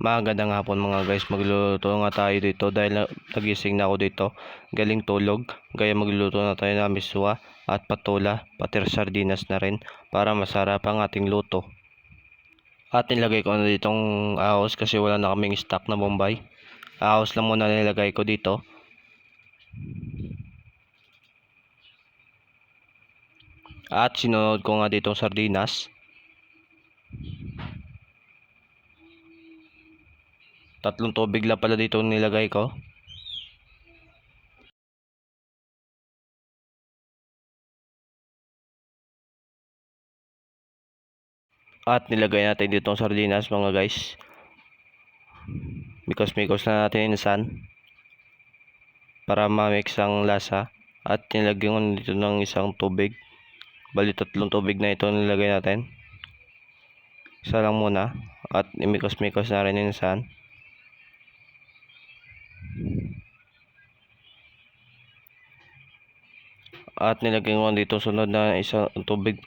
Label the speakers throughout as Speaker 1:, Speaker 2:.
Speaker 1: Magandang hapon mga guys, magluluto nga tayo dito dahil nagising na ako dito. Galing tulog, kaya magluluto na tayo ng miswa at patola, pati sardinas na rin para masarap ang ating luto. At nilagay ko na ditong ahos kasi wala na kaming stock na bombay. Ahos lang muna nilagay ko dito. At sinunod ko nga ditong sardinas. Tatlong tubig lang pala dito nilagay ko. At nilagay natin ditong sardinas mga guys. Mikos-mikos na natin insan para ma-mix ang lasa. At nilagyan ko dito ng isang tubig. Bali tatlong tubig na ito nilagay natin. Isa lang muna. At imikos-mikos na rin insan. At nilagyan ko dito sunod na isang tubig.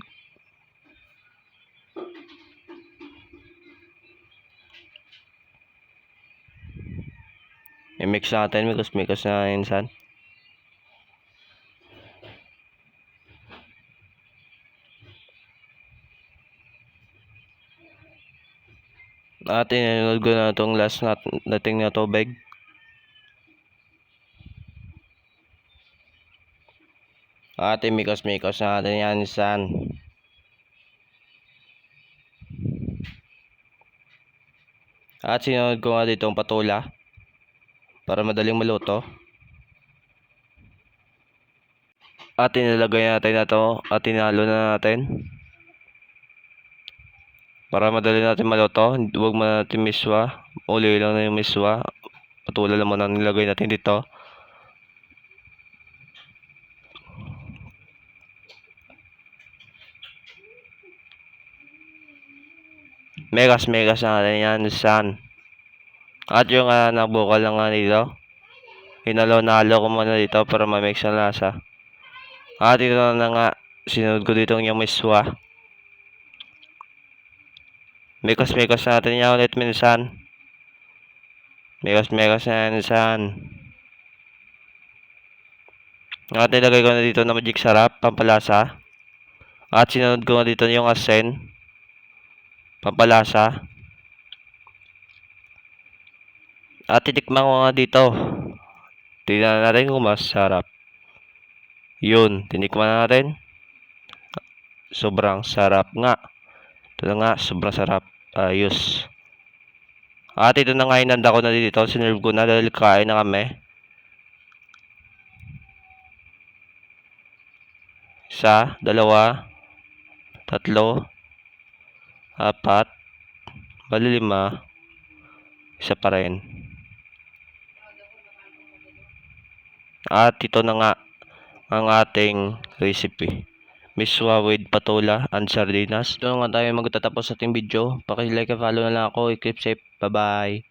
Speaker 1: I-mix natin, mikos-mikos na insan. At inunod ko na itong last nating na tubig. At imikos-mikos na natin yan insan. At sinunod ko nga dito ang patola para madaling maluto. At inilagay natin na to at tinalo na natin para madali natin maluto. Huwag mo natin miswa, uli lang na yung miswa. Patola lang muna nilagay natin dito. Megas na natin yan insan. At yung nabukal lang nga dito, hinalo-nalo ko muna dito para ma-mix ang lasa. At ito na nga, sinunod ko dito yung miswa. Mikos-mikos natin yan ulit minsan. Mikos-mikos na yan minsan. At nilagay ko na dito na magic sarap, pampalasa. At sinunod ko nga dito yung asin, pampalasa. At titikman ko nga dito. Tingnan natin kung masarap. Yun, tinikman na natin. Sobrang sarap nga. Ito na nga, sobrang sarap. Ayos. At ito na nga inanda ko na dito. Sinerve ko na dahil kain na kami. Isa, dalawa, tatlo, apat, bali 5. Isa pa rin. At ito na nga ang ating recipe. Miswa with patola and sardinas. Ito na nga tayo magtatapos sa ating video. Paki-like and follow na lang ako. Keep safe. Bye-bye.